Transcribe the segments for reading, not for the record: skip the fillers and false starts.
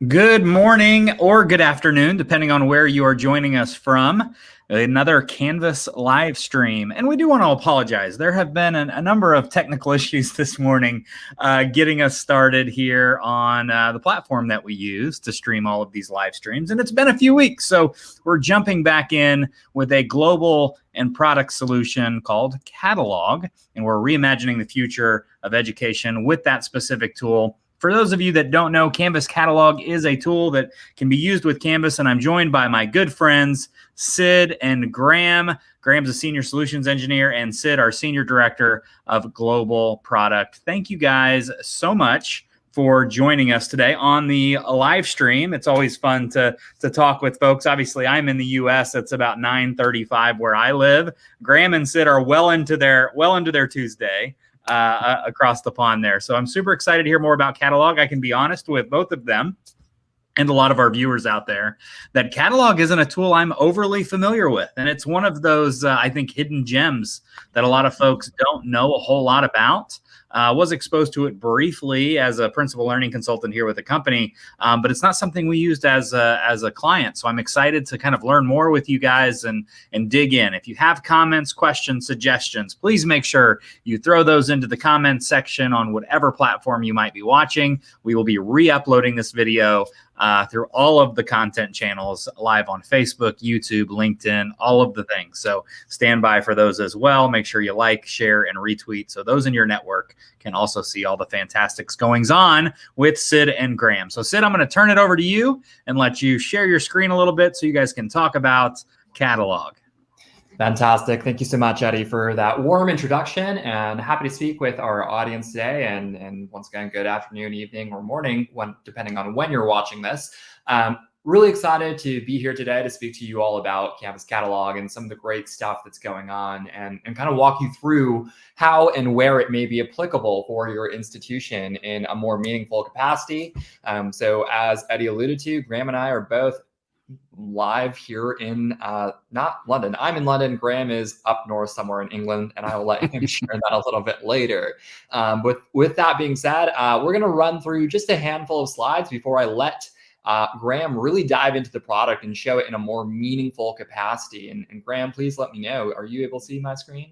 Good morning or good afternoon, depending on where you are joining us from. Another Canvas live stream. And we do want to apologize. There have been a number of technical issues this morning getting us started here on the platform that we use to stream all of these live streams. And it's been a few weeks. So we're jumping back in with a global and product solution called Catalog. And we're reimagining the future of education with that specific tool. For those of you that don't know, Canvas Catalog is a tool that can be used with Canvas, and I'm joined by my good friends, Sid and Graham. Graham's a senior solutions engineer, and Sid, our senior director of global product. Thank you guys so much for joining us today on the live stream. It's always fun to talk with folks. Obviously, I'm in the U.S. It's about 9:35 where I live. Graham and Sid are well into their Tuesday. Across the pond there. So I'm super excited to hear more about Catalog. I can be honest with both of them and a lot of our viewers out there that Catalog isn't a tool I'm overly familiar with. And it's one of those, I think, hidden gems that a lot of folks don't know a whole lot about. Was exposed to it briefly as a principal learning consultant here with the company, but it's not something we used as a client. So I'm excited to kind of learn more with you guys and dig in. If you have comments, questions, suggestions, please make sure you throw those into the comments section on whatever platform you might be watching. We will be re-uploading this video through all of the content channels live on Facebook, YouTube, LinkedIn, all of the things. So stand by for those as well. Make sure you like, share, and retweet so those in your network can also see all the fantastics goings on with Sid and Graham. So Sid, I'm going to turn it over to you and let you share your screen a little bit so you guys can talk about Catalog. Fantastic. Thank you so much, Eddie, for that warm introduction, and happy to speak with our audience today. And once again, good afternoon, evening, or morning, depending on when you're watching this. Really excited to be here today to speak to you all about Canvas Catalog and some of the great stuff that's going on, and kind of walk you through how and where it may be applicable for your institution in a more meaningful capacity. So as Eddie alluded to, Graham and I are both live here in not London. I'm in London. Graham is up north somewhere in England, and I will let him share that a little bit later. With that being said, we're going to run through just a handful of slides before I let Graham really dive into the product and show it in a more meaningful capacity. And Graham, please let me know, are you able to see my screen?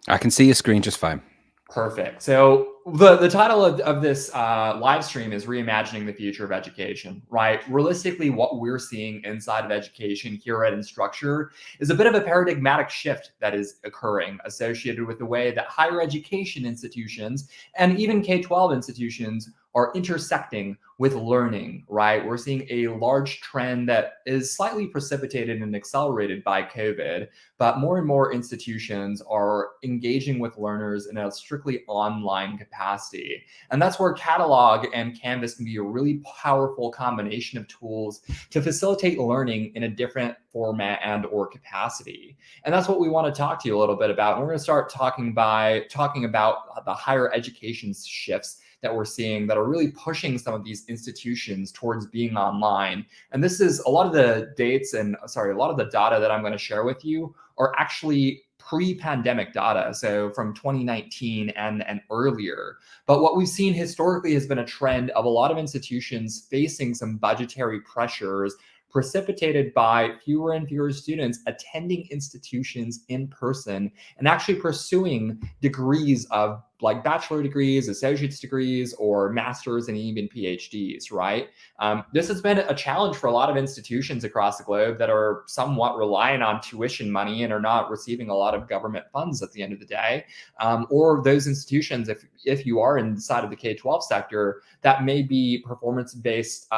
I can see your screen just fine. Perfect. So the title of this live stream is Reimagining the Future of Education, right? Realistically, what we're seeing inside of education here at Instructure is a bit of a paradigmatic shift that is occurring associated with the way that higher education institutions and even K-12 institutions are intersecting with learning, right? We're seeing a large trend that is slightly precipitated and accelerated by COVID, but more and more institutions are engaging with learners in a strictly online capacity. And that's where Catalog and Canvas can be a really powerful combination of tools to facilitate learning in a different format and or capacity. And that's what we want to talk to you a little bit about. And we're going to start talking about the higher education shifts that we're seeing that are really pushing some of these institutions towards being online. And this is a lot of the a lot of the data that I'm going to share with you are actually pre-pandemic data, so from 2019 and earlier. But what we've seen historically has been a trend of a lot of institutions facing some budgetary pressures precipitated by fewer and fewer students attending institutions in person and actually pursuing degrees of like bachelor degrees, associate's degrees, or masters and even PhDs, right? This has been a challenge for a lot of institutions across the globe that are somewhat reliant on tuition money and are not receiving a lot of government funds at the end of the day. Or those institutions, if you are inside of the K-12 sector, that may be performance-based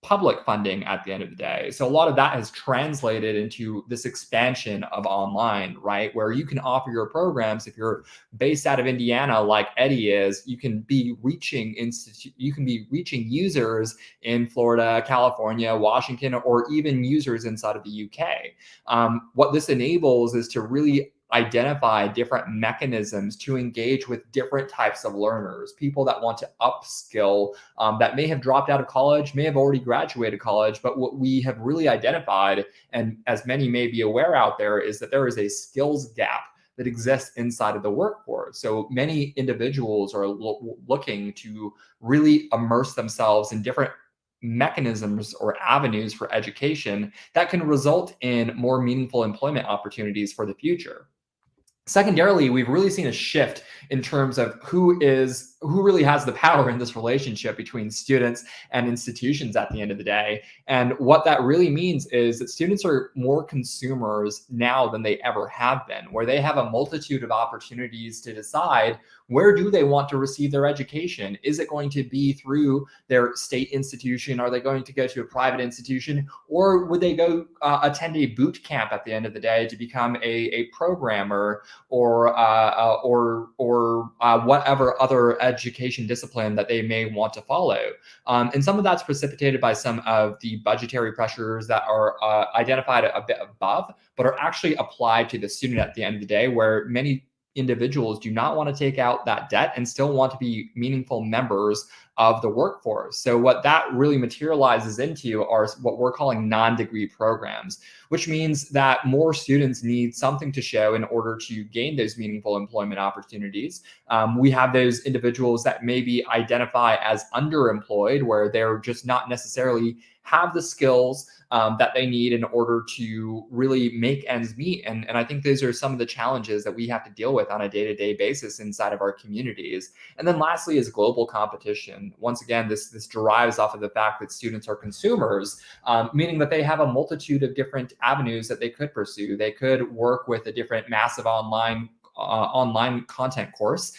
public funding at the end of the day. So a lot of that has translated into this expansion of online, right? Where you can offer your programs. If you're based out of Indiana, like Eddie is, you can be reaching users in Florida, California, Washington, or even users inside of the UK. What this enables is to really identify different mechanisms to engage with different types of learners, people that want to upskill, that may have dropped out of college, may have already graduated college, but what we have really identified, and as many may be aware out there, is that there is a skills gap that exists inside of the workforce. So many individuals are looking to really immerse themselves in different mechanisms or avenues for education that can result in more meaningful employment opportunities for the future. Secondarily, we've really seen a shift in terms of who really has the power in this relationship between students and institutions at the end of the day. And what that really means is that students are more consumers now than they ever have been, where they have a multitude of opportunities to decide where do they want to receive their education. Is it going to be through their state institution? Are they going to go to a private institution? Or would they go attend a boot camp at the end of the day to become a programmer or whatever other education discipline that they may want to follow? And some of that's precipitated by some of the budgetary pressures that are identified a bit above, but are actually applied to the student at the end of the day, where many individuals do not want to take out that debt and still want to be meaningful members of the workforce. So what that really materializes into are what we're calling non-degree programs, which means that more students need something to show in order to gain those meaningful employment opportunities. We have those individuals that maybe identify as underemployed, where they're just not necessarily have the skills that they need in order to really make ends meet. And I think those are some of the challenges that we have to deal with on a day-to-day basis inside of our communities. And then lastly is global competition. Once again, this derives off of the fact that students are consumers, meaning that they have a multitude of different avenues that they could pursue. They could work with a different massive online content course.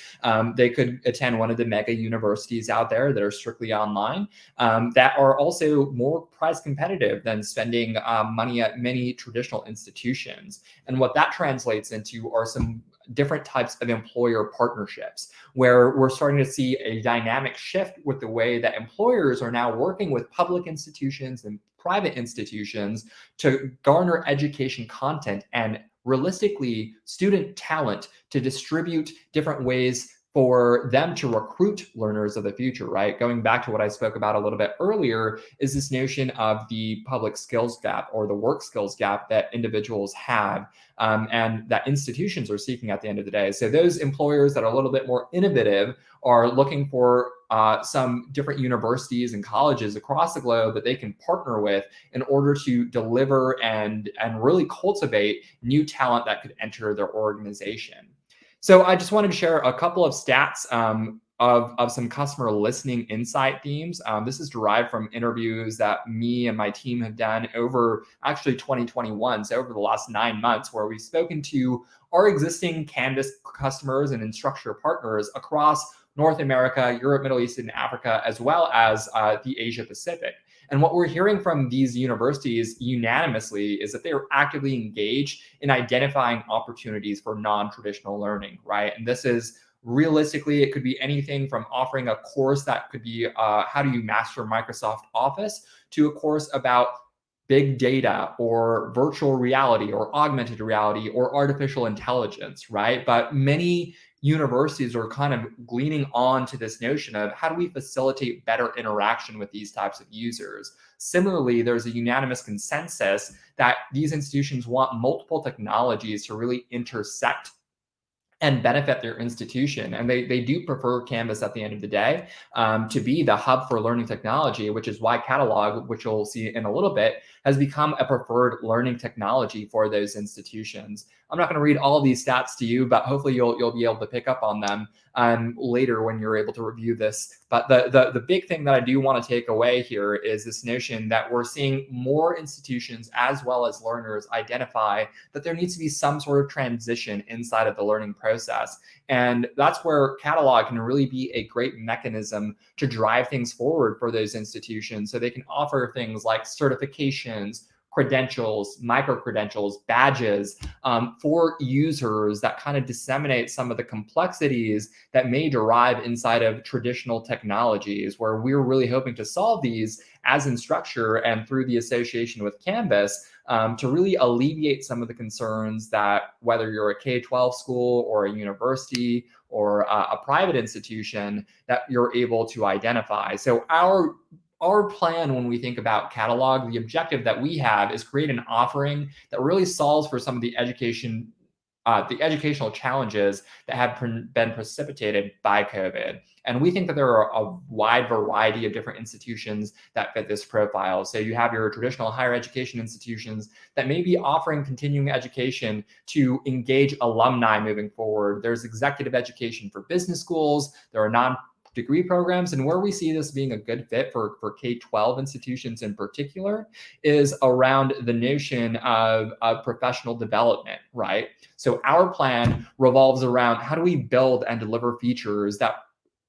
They could attend one of the mega universities out there that are strictly online, that are also more price competitive than spending money at many traditional institutions. And what that translates into are some different types of employer partnerships, where we're starting to see a dynamic shift with the way that employers are now working with public institutions and private institutions to garner education content and realistically student talent to distribute different ways for them to recruit learners of the future, right? Going back to what I spoke about a little bit earlier is this notion of the public skills gap or the work skills gap that individuals have, and that institutions are seeking at the end of the day. So those employers that are a little bit more innovative are looking for some different universities and colleges across the globe that they can partner with in order to deliver and really cultivate new talent that could enter their organization. So I just wanted to share a couple of stats of some customer listening insight themes. This is derived from interviews that me and my team have done over actually 2021, so over the last 9 months, where we've spoken to our existing Canvas customers and instructor partners across North America, Europe, Middle East, and Africa, as well as the Asia Pacific. And what we're hearing from these universities unanimously is that they are actively engaged in identifying opportunities for non-traditional learning, right? And this is realistically, it could be anything from offering a course that could be how do you master Microsoft Office, to a course about big data or virtual reality or augmented reality or artificial intelligence, right? But many universities are kind of gleaning on to this notion of how do we facilitate better interaction with these types of users. Similarly, there's a unanimous consensus that these institutions want multiple technologies to really intersect and benefit their institution. And they do prefer Canvas at the end of the day to be the hub for learning technology, which is why Catalog, which you'll see in a little bit, has become a preferred learning technology for those institutions. I'm not going to read all of these stats to you, but hopefully you'll be able to pick up on them later when you're able to review this. But the big thing that I do want to take away here is this notion that we're seeing more institutions as well as learners identify that there needs to be some sort of transition inside of the learning process. And that's where Catalog can really be a great mechanism to drive things forward for those institutions, so they can offer things like certifications, credentials, micro-credentials, badges for users that kind of disseminate some of the complexities that may derive inside of traditional technologies, where we're really hoping to solve these as Instructure and through the association with Canvas to really alleviate some of the concerns that whether you're a K-12 school or a university or a private institution, that you're able to identify. So our plan when we think about Catalog, the objective that we have is create an offering that really solves for some of the education the educational challenges that have been precipitated by COVID. And we think that there are a wide variety of different institutions that fit this profile. So you have your traditional higher education institutions that may be offering continuing education to engage alumni moving forward. There's executive education for business schools. There are non-degree programs. And where we see this being a good fit for K-12 institutions in particular is around the notion of professional development, right? So our plan revolves around how do we build and deliver features that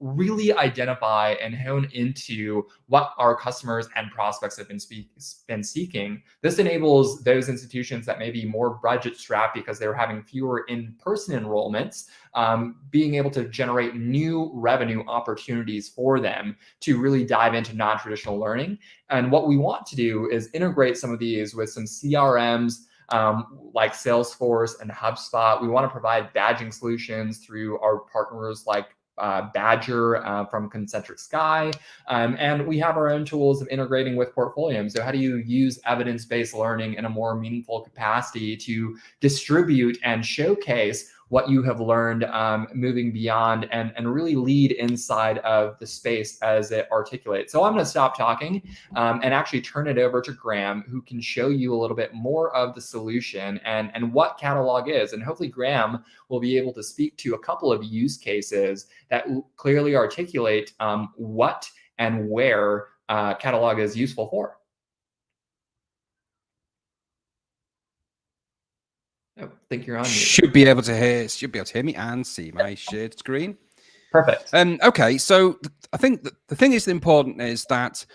really identify and hone into what our customers and prospects have been seeking. This enables those institutions that may be more budget strapped because they're having fewer in-person enrollments, being able to generate new revenue opportunities for them to really dive into non-traditional learning. And what we want to do is integrate some of these with some CRMs, like Salesforce and HubSpot. We want to provide badging solutions through our partners like Badger from Concentric Sky. And we have our own tools of integrating with Portfolium. So how do you use evidence-based learning in a more meaningful capacity to distribute and showcase what you have learned, moving beyond and really lead inside of the space as it articulates. So I'm going to stop talking and actually turn it over to Graham, who can show you a little bit more of the solution and what catalog is. And hopefully Graham will be able to speak to a couple of use cases that clearly articulate what and where catalog is useful for. I think you're on mute. Should be able to hear me and see my shared screen. Perfect. Okay, so I think the thing is important is that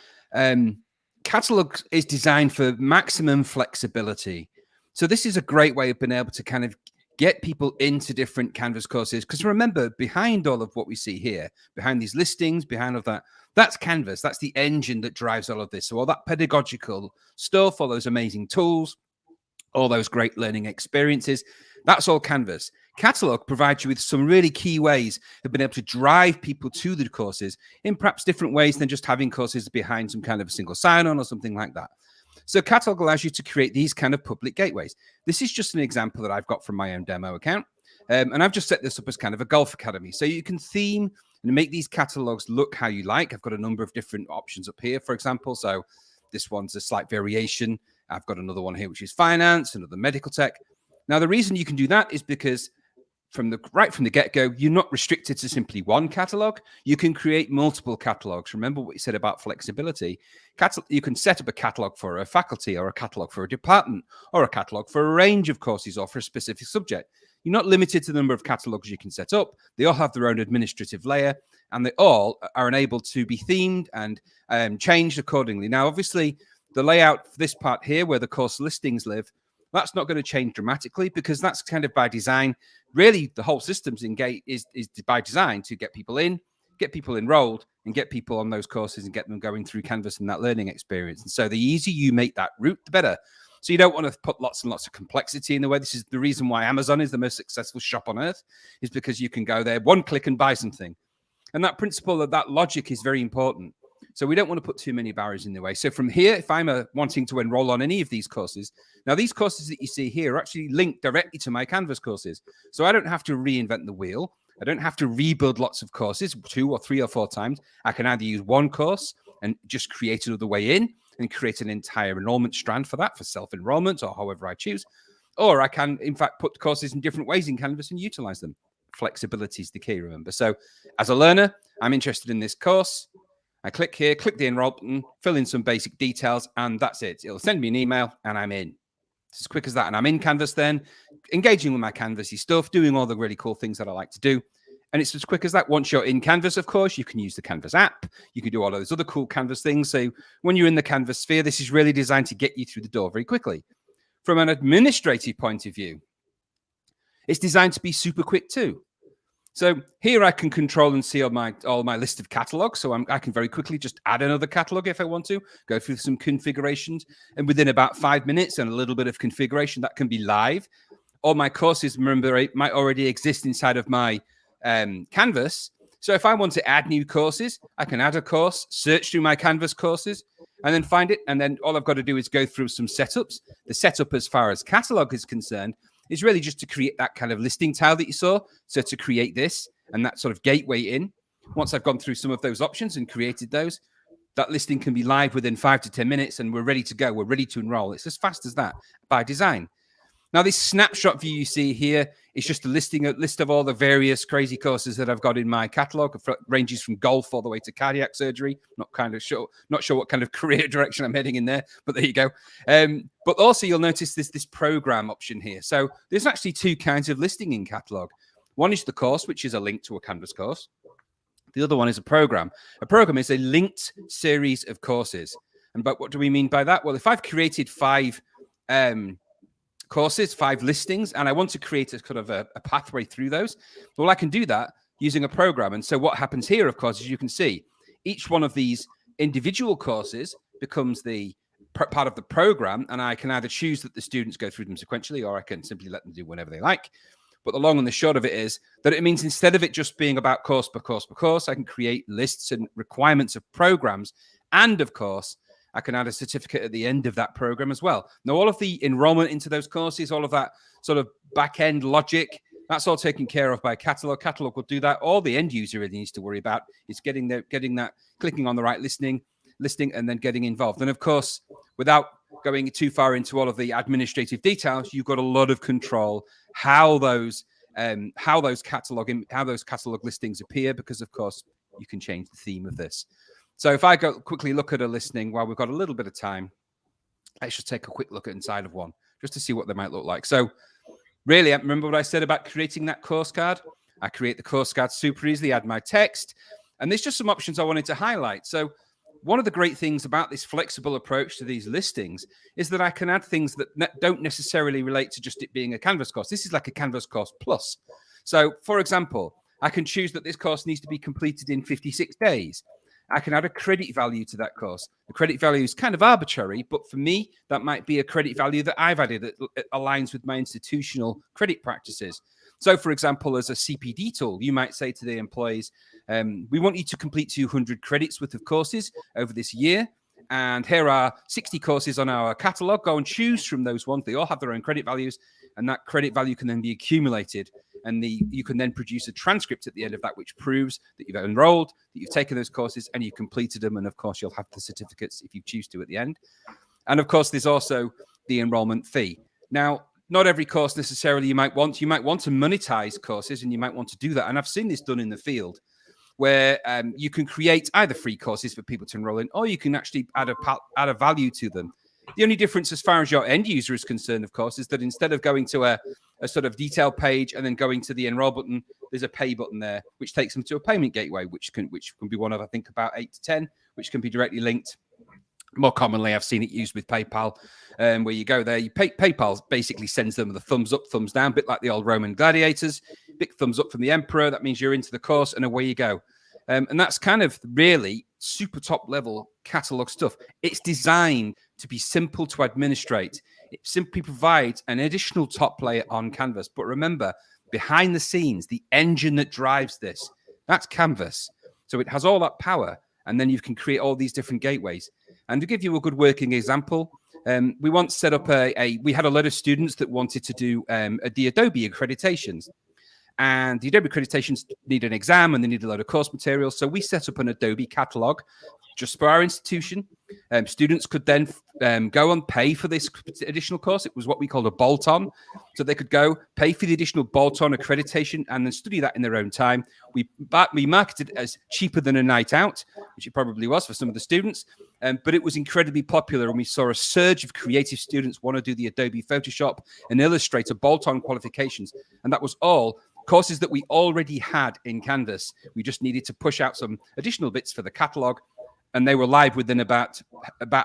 catalog is designed for maximum flexibility. So this is a great way of being able to kind of get people into different Canvas courses. Because remember, behind all of what we see here, behind these listings, behind all that, that's Canvas. That's the engine that drives all of this. So all that pedagogical stuff, all those amazing tools, all those great learning experiences, that's all Canvas. Catalog provides you with some really key ways of being able to drive people to the courses in perhaps different ways than just having courses behind some kind of a single sign-on or something like that. So Catalog allows you to create these kind of public gateways. This is just an example that I've got from my own demo account. And I've just set this up as kind of a golf academy. So you can theme and make these catalogs look how you like. I've got a number of different options up here, for example. So this one's a slight variation. I've got another one here, which is finance, another medical tech. Now, the reason you can do that is because right from the get-go, you're not restricted to simply one catalog. You can create multiple catalogs. Remember what you said about flexibility. You can set up a catalog for a faculty or a catalog for a department or a catalog for a range of courses or for a specific subject. You're not limited to the number of catalogs you can set up. They all have their own administrative layer, and they all are enabled to be themed and changed accordingly. Now, obviously, the layout for this part here where the course listings live, that's not going to change dramatically because that's kind of by design. Really, the whole system's is by design to get people in, get people enrolled, and get people on those courses and get them going through Canvas and that learning experience. And so the easier you make that route, the better. So you don't want to put lots and lots of complexity in the way. This is the reason why Amazon is the most successful shop on earth, is because you can go there, one click and buy something. And that principle of that logic is very important. So we don't want to put too many barriers in the way. So from here, if I'm wanting to enroll on any of these courses, now these courses that you see here are actually linked directly to my Canvas courses. So I don't have to reinvent the wheel. I don't have to rebuild lots of courses 2 or 3 or 4 times. I can either use one course and just create another way in and create an entire enrollment strand for that, for self-enrollment or however I choose. Or I can, in fact, put courses in different ways in Canvas and utilize them. Flexibility is the key, remember. So as a learner, I'm interested in this course. I click here, click the enroll button, fill in some basic details, and that's it. It'll send me an email, and I'm in. It's as quick as that. And I'm in Canvas then, engaging with my Canvasy stuff, doing all the really cool things that I like to do. And it's as quick as that. Once you're in Canvas, of course, you can use the Canvas app. You can do all those other cool Canvas things. So when you're in the Canvas sphere, this is really designed to get you through the door very quickly. From an administrative point of view, it's designed to be super quick too. So here I can control and see all my list of catalogs. So I can very quickly just add another catalog if I want to, go through some configurations. And within about 5 minutes and a little bit of configuration, that can be live. All my courses, remember, it might already exist inside of my Canvas. So if I want to add new courses, I can add a course, search through my Canvas courses, and then find it. And then all I've got to do is go through some setups. The setup as far as catalog is concerned is really just to create that kind of listing tile that you saw. So to create this and that sort of gateway in, once I've gone through some of those options and created those, that listing can be live within 5 to 10 minutes and we're ready to go. We're ready to enroll. It's as fast as that by design. Now, this snapshot view you see here is just a list of all the various crazy courses that I've got in my catalog. It ranges from golf all the way to cardiac surgery. Not sure what kind of career direction I'm heading in there, but there you go. But also you'll notice this program option here. So there's actually two kinds of listing in catalog. One is the course, which is a link to a Canvas course. The other one is a program. A program is a linked series of courses. And but what do we mean by that? Well, if I've created 5 courses, 5 listings, and I want to create a kind of a pathway through those, well, I can do that using a program. And so what happens here, of course, as you can see, each one of these individual courses becomes the part of the program, and I can either choose that the students go through them sequentially, or I can simply let them do whenever they like. But the long and the short of it is that it means instead of it just being about course per course per course, I can create lists and requirements of programs. And of course, I can add a certificate at the end of that program as well. Now, all of the enrollment into those courses, all of that sort of back-end logic, that's all taken care of by Catalog. Catalog will do that. All the end user really needs to worry about is getting that, clicking on the right listing, and then getting involved. And of course, without going too far into all of the administrative details, you've got a lot of control how those catalog listings appear, because of course you can change the theme of this. So if I go quickly look at a listing while we've got a little bit of time, let's just take a quick look at inside of one just to see what they might look like. So really, remember what I said about creating that course card? I create the course card super easily, add my text, and there's just some options I wanted to highlight. So one of the great things about this flexible approach to these listings is that I can add things that don't necessarily relate to just it being a Canvas course. This is like a Canvas course plus. So for example, I can choose that this course needs to be completed in 56 days. I can add a credit value to that course. The credit value is kind of arbitrary, but for me, that might be a credit value that I've added that aligns with my institutional credit practices. So, for example, as a CPD tool, you might say to the employees, we want you to complete 200 credits worth of courses over this year. And here are 60 courses on our catalog. Go and choose from those ones. They all have their own credit values, and that credit value can then be accumulated. And you can then produce a transcript at the end of that, which proves that you've enrolled, that you've taken those courses, and you've completed them. And of course, you'll have the certificates if you choose to at the end. And of course, there's also the enrollment fee. Now, not every course necessarily you might want to monetize courses, and you might want to do that. And I've seen this done in the field where you can create either free courses for people to enroll in, or you can actually add a value to them. The only difference as far as your end user is concerned, of course, is that instead of going to a sort of detail page and then going to the enroll button, there's a pay button there, which takes them to a payment gateway, which can be one of, I think, about 8 to 10, which can be directly linked. More commonly, I've seen it used with PayPal, where you go there. PayPal basically sends them the thumbs up, thumbs down, a bit like the old Roman gladiators. Big thumbs up from the emperor. That means you're into the course, and away you go. And that's kind of really super top level catalog stuff. It's designed to be simple to administrate. It simply provides an additional top layer on Canvas. But remember, behind the scenes, the engine that drives this, that's Canvas. So it has all that power, and then you can create all these different gateways. And to give you a good working example, we once set up we had a lot of students that wanted to do the Adobe accreditations. And the Adobe accreditations need an exam, and they need a load of course materials. So we set up an Adobe catalog just for our institution. Students could then go and pay for this additional course. It was what we called a bolt-on. So they could go pay for the additional bolt-on accreditation and then study that in their own time. We marketed it as cheaper than a night out, which it probably was for some of the students. But it was incredibly popular, and we saw a surge of creative students want to do the Adobe Photoshop and Illustrator bolt-on qualifications. And that was all courses that we already had in Canvas. We just needed to push out some additional bits for the catalog, and they were live within about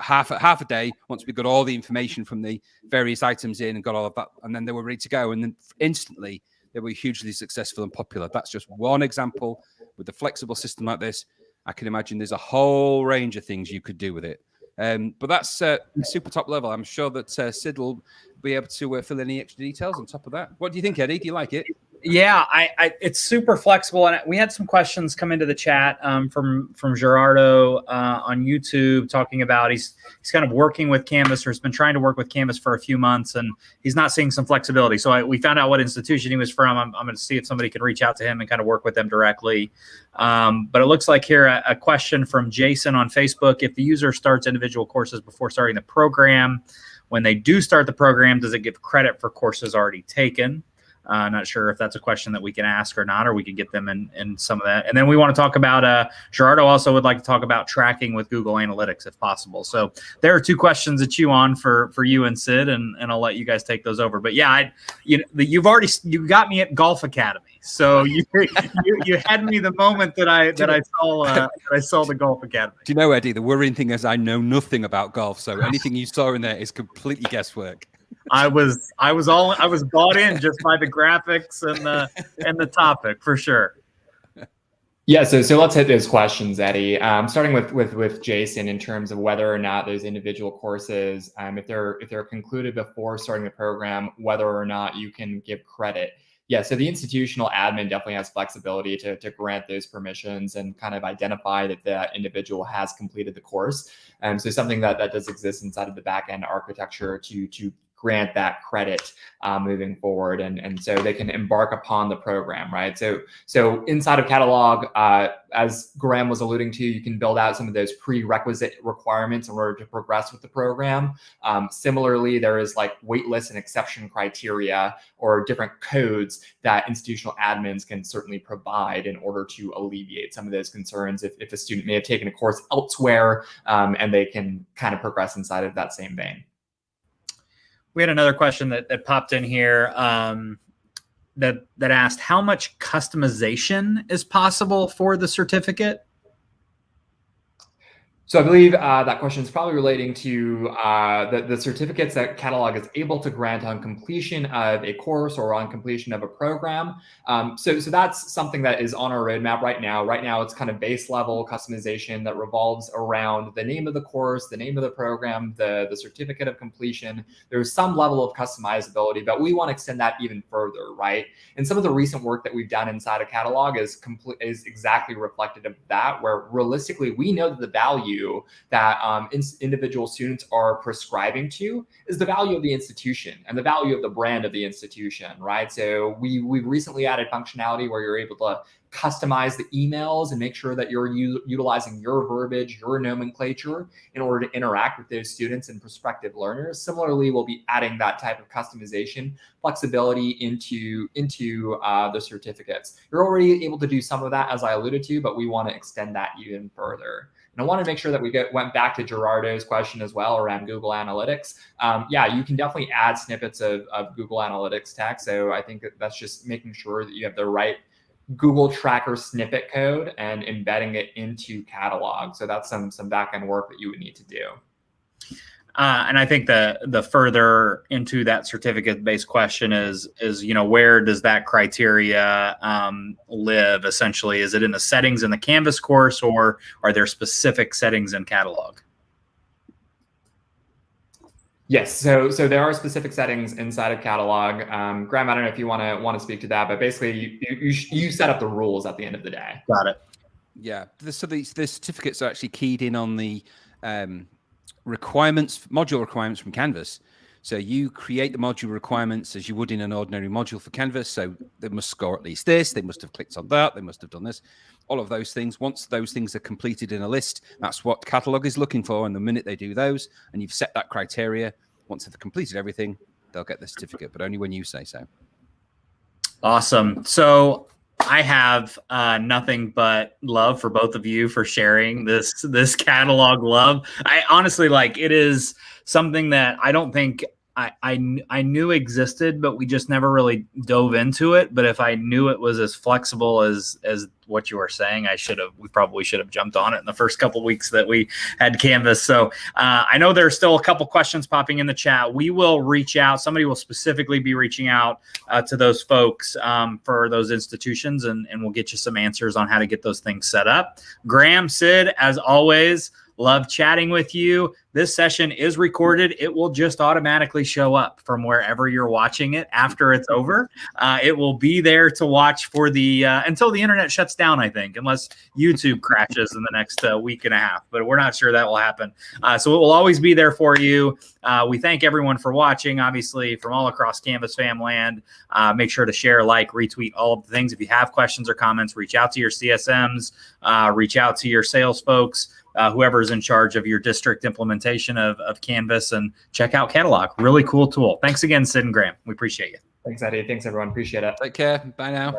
half a day once we got all the information from the various items in and got all of that, and then they were ready to go. And then instantly they were hugely successful and popular. That's just one example. With a flexible system like this, I can imagine there's a whole range of things you could do with it. But that's super top level. I'm sure that Sid will be able to fill any extra details on top of that. What do you think, Eddie? Do you like it? Yeah, it's super flexible, and we had some questions come into the chat from Gerardo on YouTube talking about he's kind of working with Canvas, or has been trying to work with Canvas for a few months, and he's not seeing some flexibility. So we found out what institution he was from. I'm going to see if somebody can reach out to him and kind of work with them directly. But it looks like here a question from Jason on Facebook: if the user starts individual courses before starting the program, when they do start the program, does it give credit for courses already taken? Not sure if that's a question that we can ask or not, or we can get them in some of that. And then we want to talk about, Gerardo also would like to talk about tracking with Google Analytics if possible. So there are two questions that you on for you and Sid, and I'll let you guys take those over. But yeah, you got me at Golf Academy. So you had me the moment that I saw the Golf Academy. Do you know, Eddie, the worrying thing is I know nothing about golf. So anything you saw in there is completely guesswork. I was bought in just by the graphics and the topic for sure. Yeah, so let's hit those questions, Eddie. Starting with Jason in terms of whether or not those individual courses, if they're concluded before starting the program, whether or not you can give credit. Yeah, so the institutional admin definitely has flexibility to grant those permissions and kind of identify that the individual has completed the course. So something that does exist inside of the backend architecture to grant that credit moving forward, and so they can embark upon the program, right? So inside of Catalog, as Graham was alluding to, you can build out some of those prerequisite requirements in order to progress with the program. Similarly, there is like waitlist and exception criteria or different codes that institutional admins can certainly provide in order to alleviate some of those concerns if a student may have taken a course elsewhere, and they can kind of progress inside of that same vein. We had another question that popped in here that asked how much customization is possible for the certificate. So I believe that question is probably relating to the certificates that Catalog is able to grant on completion of a course or on completion of a program. So that's something that is on our roadmap right now. Right now, it's kind of base level customization that revolves around the name of the course, the name of the program, the certificate of completion. There's some level of customizability, but we want to extend that even further, right? And some of the recent work that we've done inside of Catalog is exactly reflective of that, where realistically, we know that the value that individual students are prescribing to is the value of the institution and the value of the brand of the institution, right? So we've recently added functionality where you're able to customize the emails and make sure that you're utilizing your verbiage, your nomenclature in order to interact with those students and prospective learners. Similarly, we'll be adding that type of customization flexibility into the certificates. You're already able to do some of that, as I alluded to, but we want to extend that even further. And I want to make sure that we went back to Gerardo's question as well around Google Analytics. Yeah, you can definitely add snippets of Google Analytics text. So I think that's just making sure that you have the right Google Tracker snippet code and embedding it into Catalog. So that's some back-end work that you would need to do. And I think the further into that certificate-based question is where does that criteria live? Essentially, is it in the settings in the Canvas course, or are there specific settings in Catalog? Yes, so there are specific settings inside of Catalog. Graham, I don't know if you want to speak to that, but basically you set up the rules at the end of the day. Got it. Yeah, so the certificates are actually keyed in on the module requirements from Canvas. So you create the module requirements as you would in an ordinary module for Canvas. So they must score at least this, they must have clicked on that, they must have done this, all of those things. Once those things are completed in a list, that's what Catalog is looking for. And the minute they do those and you've set that criteria, once they've completed everything, they'll get the certificate, but only when you say so. Awesome. So I have nothing but love for both of you for sharing this Catalog love. I honestly, it is something that I don't think I knew existed, but we just never really dove into it. But if I knew it was as flexible as what you were saying, we probably should have jumped on it in the first couple of weeks that we had Canvas. So I know there's still a couple questions popping in the chat. We will reach out. Somebody will specifically be reaching out to those folks for those institutions, and we'll get you some answers on how to get those things set up. Graham, Sid, as always, Love chatting with you. This session is recorded. It will just automatically show up from wherever you're watching it after it's over. It will be there to watch for the until the internet shuts down, I think, unless YouTube crashes in the next week and a half. But we're not sure that will happen. So it will always be there for you. We thank everyone for watching, obviously, from all across Canvas fam land. Make sure to share, like, retweet all of the things. If you have questions or comments, reach out to your CSMs, reach out to your sales folks, whoever's in charge of your district implementation of Canvas, and check out Catalog. Really cool tool. Thanks again, Sid and Graham. We appreciate you. Thanks, Eddie. Thanks, everyone. Appreciate it. Take care. Bye now.